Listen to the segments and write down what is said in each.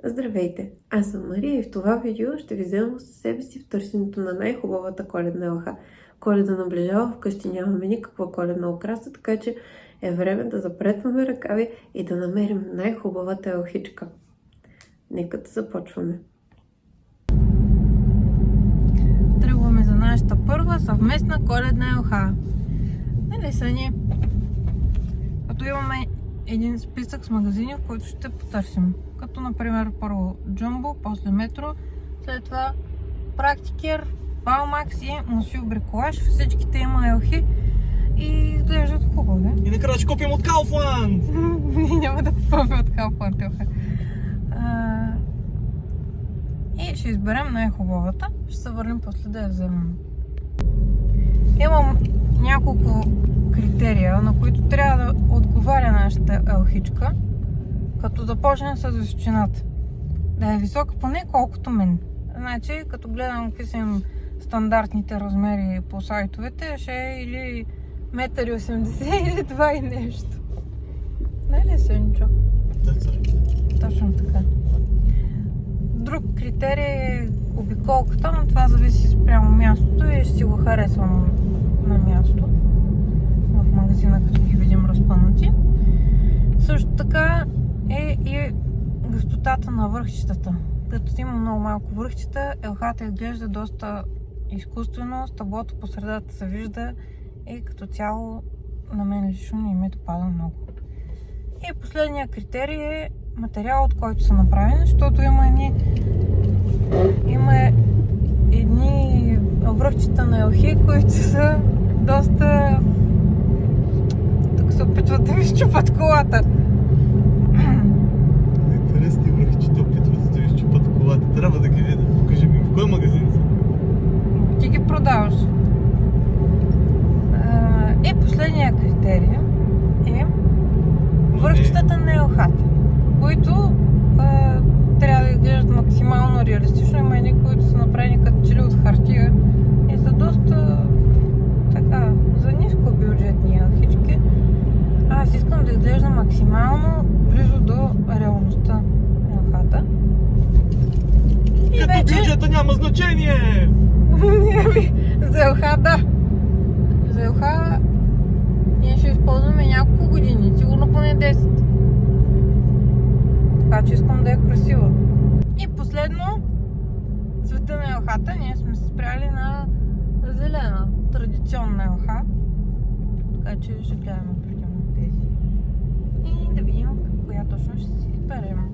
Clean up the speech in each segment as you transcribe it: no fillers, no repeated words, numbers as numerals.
Здравейте, аз съм Мария и в това видео ще ви взема със себе си в търсенето на най-хубавата коледна елха. Коледа наближава, вкъщи нямаме никаква коледна украса, така че е време да запретваме ръкави и да намерим най-хубавата елхичка. Нека да започваме. Тръгваме за нашата първа съвместна коледна елха. Нали са ни? Като имаме един списък с магазини, в които ще потърсим. Като например първо Джумбо, после Метро, след това Практикер, Баумакс и Мусю Бриколаж. Всичките има елхи и изглеждат хубави. И накрая ще купим от Kaufland! Ние няма да купим от Kaufland елха. И ще изберем най-хубавата. Ще се върнем после да я вземем. Имам няколко критерия, на които трябва да отговаря нашата елхичка, като започнем с височината. Да е висока поне колкото мен. Значи, като гледам какви са им стандартните размери по сайтовете, ще е или 1,80 м или 2 и нещо. Нали, Сенчо? Точно така. Друг критерий е обиколката, но това зависи спрямо мястото и ще си го харесвам на място. В магазина, като ги видим разпънати. Също така е и гъстотата на връхчетата. Като има много малко връхчета, елхата изглежда доста изкуствено, стъблото по средата се вижда и като цяло на мен лично не ми допада много. И последния критерий е материал, от който са направени, защото има едни връхчета на елхи, които са доста... Тук се опитват да ми щупат колата. Интересни връхчета опитват да ви щупат колата. Трябва да ги видя. Покажи ми, в кой магазин са? Ти ги продаваш. И последния критерий е връхчетата на елхата, които трябва да изглеждат максимално реалистично. Има едни, които са направени като че ли от хартия и са доста така за ниско бюджетни елхички. Аз искам да изглежда максимално близо до реалността на елхата. И като вече... бюджета няма значение! За елха, да. За елха ние ще използваме няколко години, сигурно поне 10. Така че искам да е красива. И последно, цвета на елхата. Ние сме се спряли на зелена, традиционна елха. Така че ще гледаме предимно тези. И да видим коя точно ще си изберем.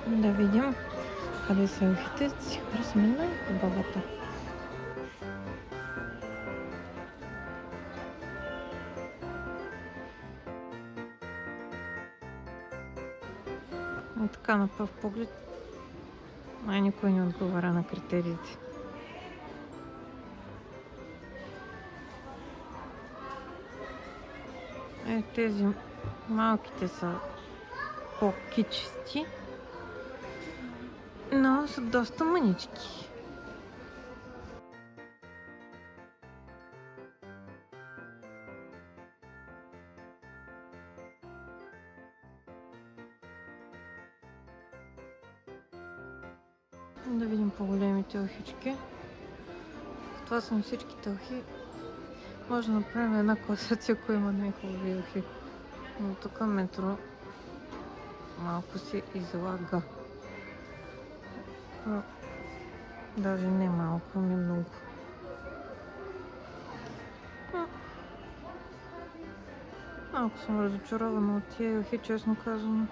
Да видим къде са елхите. Си харесаме най-хубавата. И така на пръв поглед никой не отговаря на критериите. Тези малките са по-кичести, но са доста мънички. Да видим по-големите елхички. Това са всичките елхи. Може да направим една класация, ако има най-хубави елхи. Но тук Метро малко се излага. Даже не малко, не много. Малко съм разочарована от тия елхи, честно казано.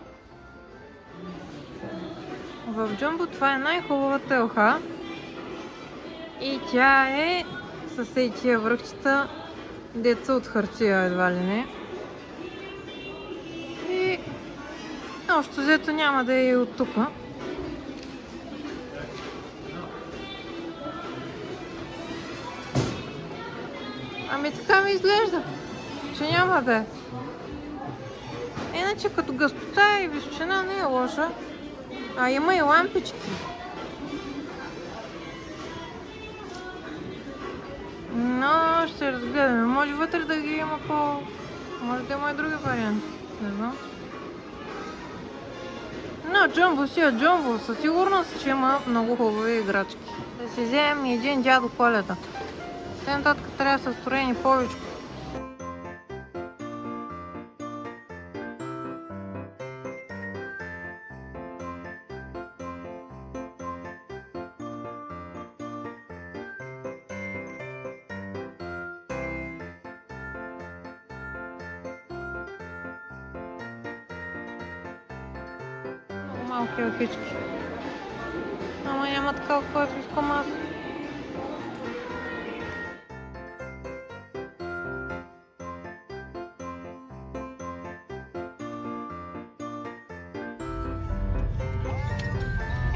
В Джумбо това е най-хубавата елха. И тя е с тия връхчета, деца от хартия едва ли не. И общо взето няма да е и от тука. Ами така ми изглежда. че няма да е. Иначе като гъстота и височина не е лоша. А има и лампички. Но ще разгледаме. Може вътре да ги има Може да има и други варианти. Не знам. Но Джумбо си е Джумбо. Със сигурност ще има много хубави играчки. Да си вземем и един дядо Коледа. Те нататък трябва да са строени повече. Малки елхички. Ама няма такава, който искам аз.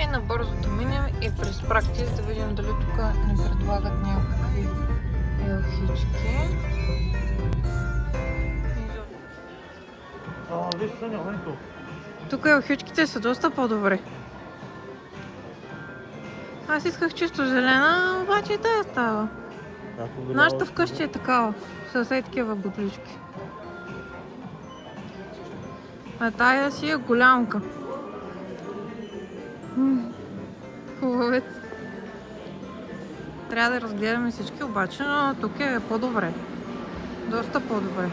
И набързо да минем и през практис да видим дали тук ни предлагат някакви елхички. Виж, Соня, ето. Тук елхичките са доста по-добре. Аз исках чисто зелена, обаче и тая става. Нашата вкъщи е такава, с такива бутлички. А тая си е голямка. Хубавец. Трябва да разгледаме всички обаче, но тук е по-добре. Доста по-добре.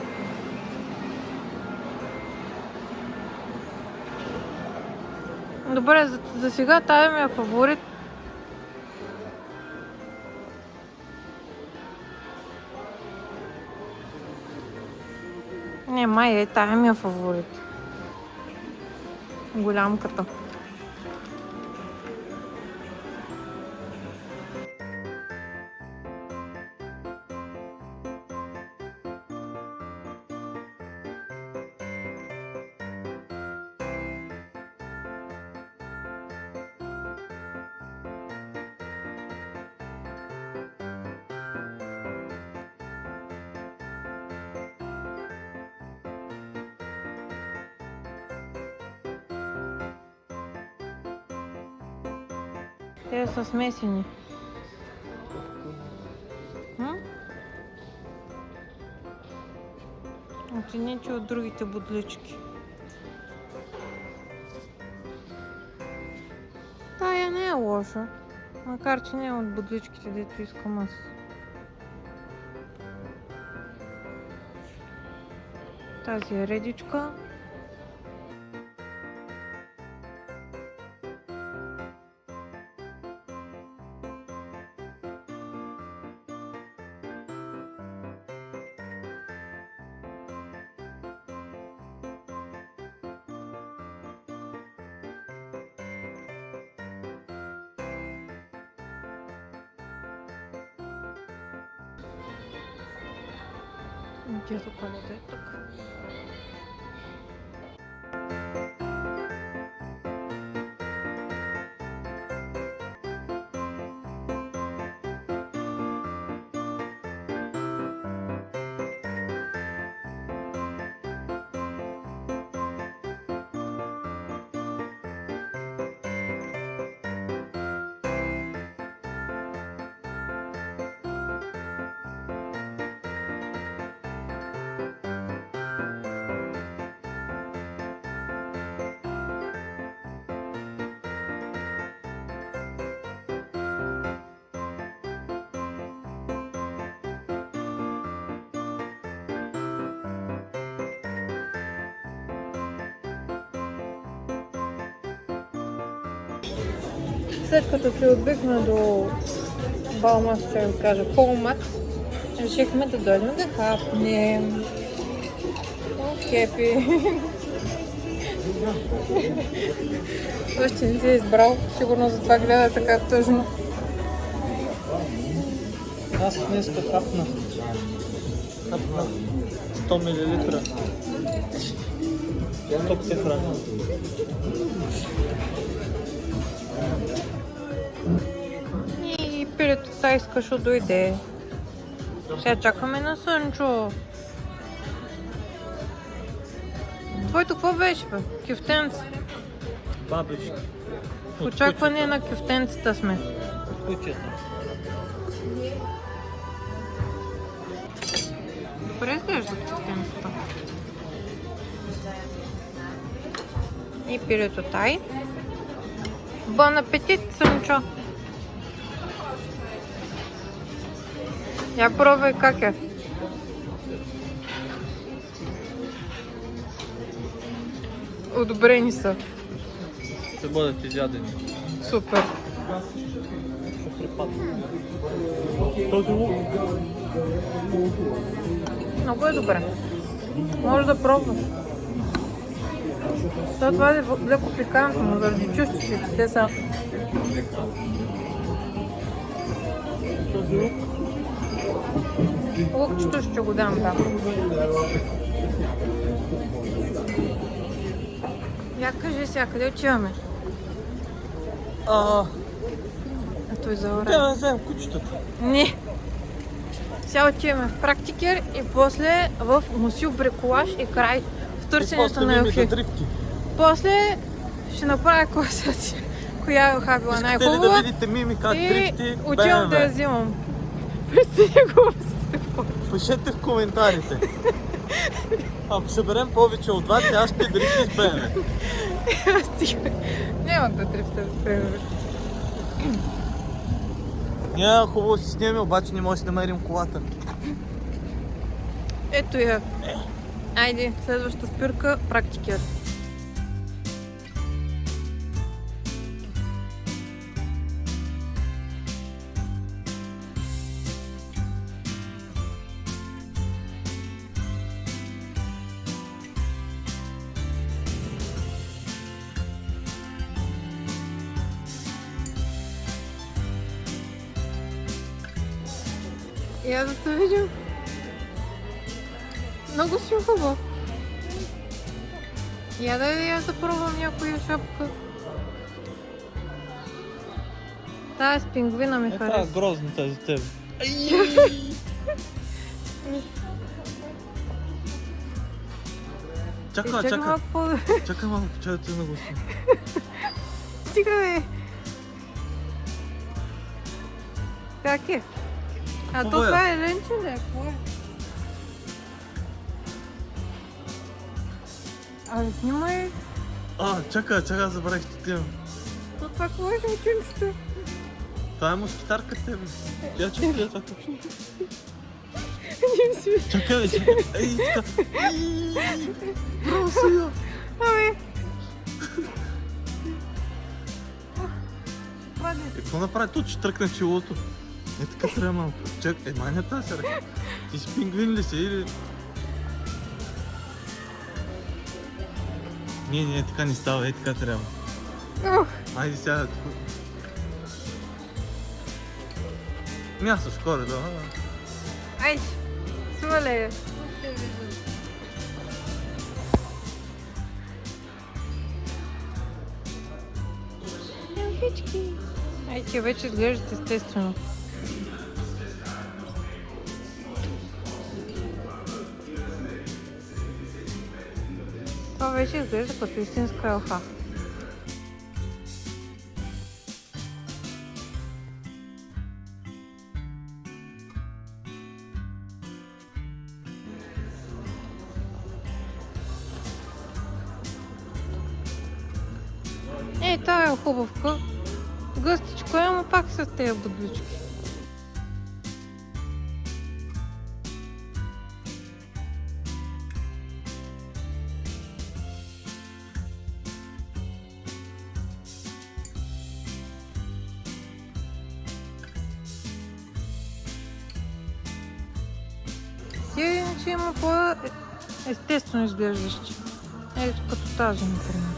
Добре, за сега тая ми е фаворит. Не, май тая ми е фаворит. Голямката. Те са смесени. Оцените от другите будлички. Тая не е лоша, макар че не е от будличките, дето искам аз. Тази е редичка. Дядо Коледа е тук. След като се отбихме до Балмакс, ще ви кажа Полмакс, решихме да дойдем да хапнем. Хепи. Още не си е избрал, сигурно затова гледа така тъжно. Аз днеска хапна 100 мл. Тук се храня. И пилето тайска ще дойде. Сега чакаме на Сънчо. Твоето какво беше, бе? Кюфтенц. Бабешки. В очакване на кюфтенцата сме. Кучета. Добре изглежда кюфтенцата. И пирето тай. Бон апетит, Сънчо! Я пробвай как е. Одобрени са. Ще бъдат изядени. Супер. Този лук. Много е добре. Може да пробваш. Това е леко пикантно, заради чувствите. Те са... Лукчето ще го дам, да. Я кажи сега, къде отиваме? Ето и за Да вземем кучетата. Не. Сега отиваме в Практикер и после в Мусил Бриколаж и край в търсенето на елхи. После ще направя класация, коя елха била най-хубава. Искате ли да видите Мими как дрифти И отивам да я взимам. Представи го. Пишете в коментарите. Ако съберем повече от вас, аз ще дрифти с БМВ. Няма да дрифта с БМВ. Ние хубаво си снимем, обаче не може да си намерим колата. Ето я. Айде, следваща спирка, Практикер. Я да те видим. Много си хубаво. Я да пробвам някоя шапка. Тая с пингвина ми Това е харесва. грозната за теб. Чакай малко, чакай те на гости. Стига бе. Как е? А то това е ленче ли? Какво е? Абе, снимай. Чакай, забравих, че отивам. То това какво е ученцето? Това е москитарка тебе. Чакай, това какво? Чакай, ей, така. Браво, Соя! Абе. Падне. Какво направи? Тут ще тръкне челото. Така трябва малко. Чакай, май не тази ръка. Ти си пингвин ли си или... Не, така не става, така трябва. Айде сега. Място скоро, да. Айде, сваля. Ай, ти вече изглеждат естествено. Това вече изглежда като истинска елха. Тая е хубавка. Гъстичко е, ама пак с тези бъдлички. Тя иначе има по-естествено изглеждащи. Ето като тази, например.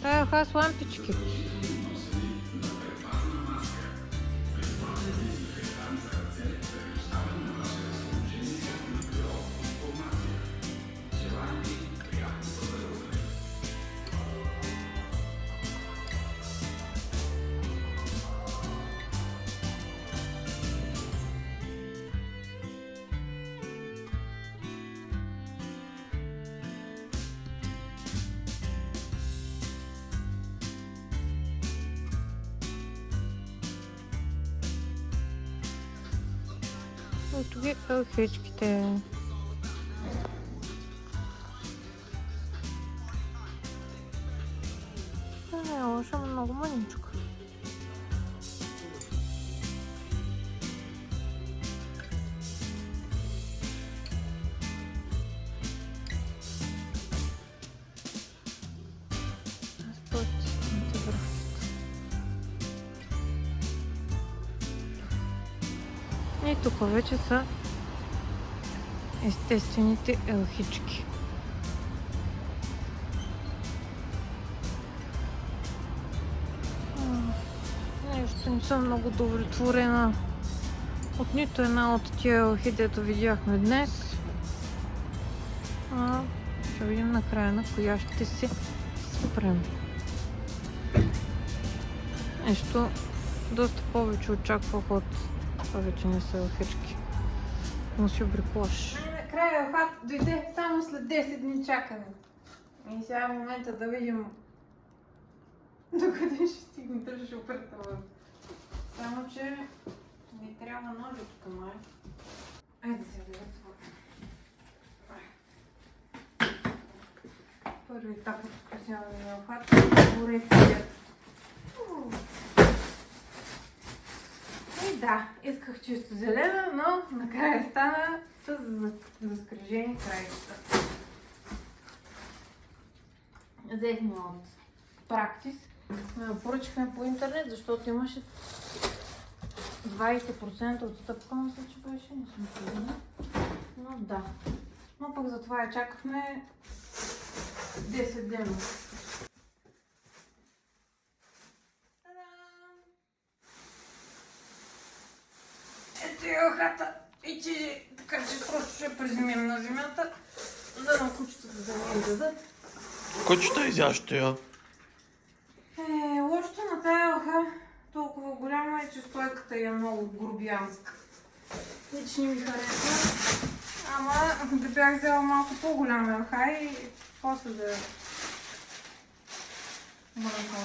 Тая елха с лампички. Ето ги елфичките. Не е лоша, много мъничко. И тук вече са естествените елхички. Нещо не съм много удовлетворена от нито една от тия елхи, дето видяхме днес. Ще видим накрая на коя ще се спрем. Нещо доста повече очаквах от това, вече не са елхички. Но си обриклаш. Накрая елхата дойде само след 10 дни чакане. И сега е момента да видим докъде ще стигне да ще опретава. Само, че ми трябва ножичка, май. Айде се да това. Първи етап от скъсяване на елхата. Орехите. И да, исках чисто зелена, но накрая стана с заскрижени краища. Взехме от Practice. Поръчахме по интернет, защото имаше 20% отстъпка, мисля, че беше, не съм сигурна. Но да. Но пък затова я чакахме 10 дена. Ето е елхата и че така че просто ще презимим на земята, да на кучетата да не дадат. Кучета изящо я. Лошото на тая елха толкова голяма е, че стойката е много грубянска. Лично ми харесва. Ама да бях взела малко по-голяма елха и после да мръкна.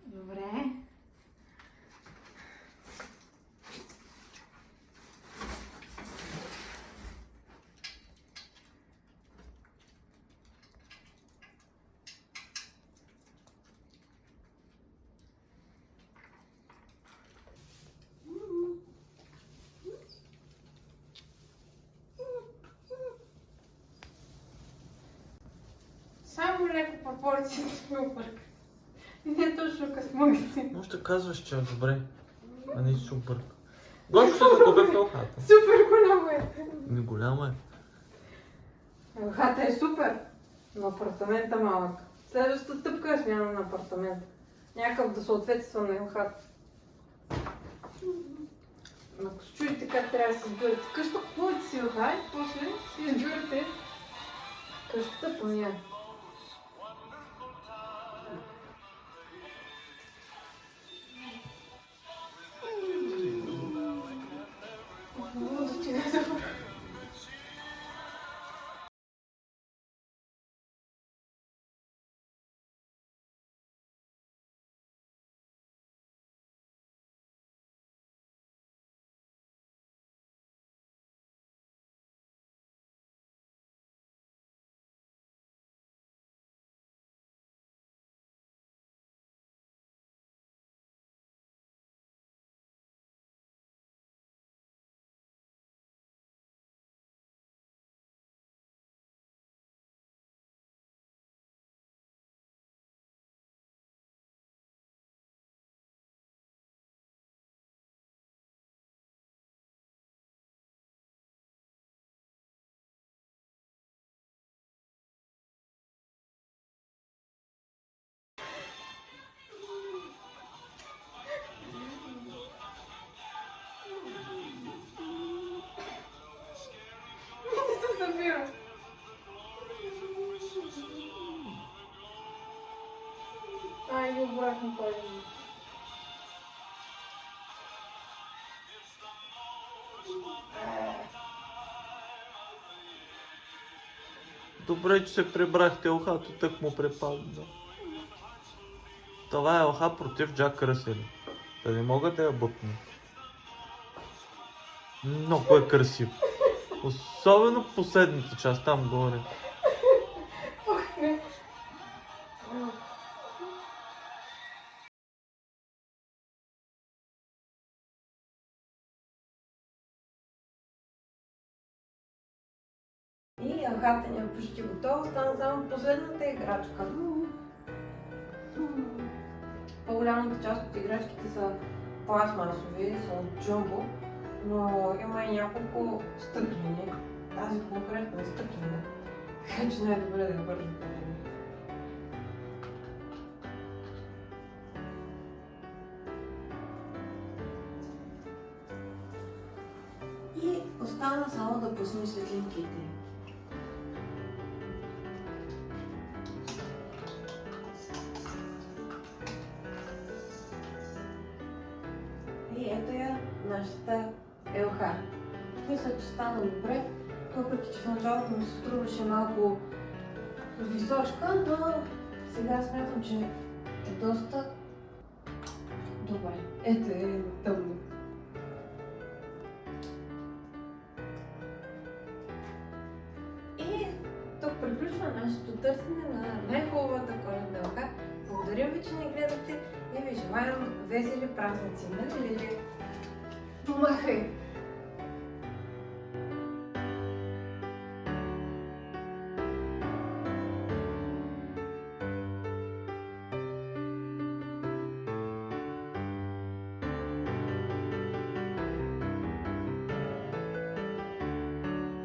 Добре. Само леко пропорцията ми обърка. Не точно късмогите. Може да казваш, че е добре, а не си обърка. Гошко се закупе в елхата. Супер голямо е. Не голяма е. Елхата е супер, но апартамента малък. Следващата стъпка е смяна на апартамент. Някакъв да съответства на елхата. Ако се чуете как трябва да се избирате къща, купувате си елха и после си избирате къщата по нея. Да ти не забравя. бяхме ходили. Добре, че се прибрахте, елхато тък му припадна. Това е елха против Джак Ръсел. Да не мога да я бутна. Много е красив. Особено последната част, там горе. И елхата ни е почти готова, остана само последната играчка. По-голямата част от играчките са пластмасови, са от джумбо, но има и няколко стъклени. Тази конкретно е стъклена, така че най-добре да я вържа по него. И остана само да пуснем светлинките. И ето я нашата елха. Мисля, че стана добре, въпреки че в началото ми се струваше малко височка, но сега смятам, че е доста добре. Ето е на тъмно. И тук приключва нашето търсене на най-хубавата коледна елха. Благодаря ви, че ни гледахте и ви желаем весели празници, нали? Помахай!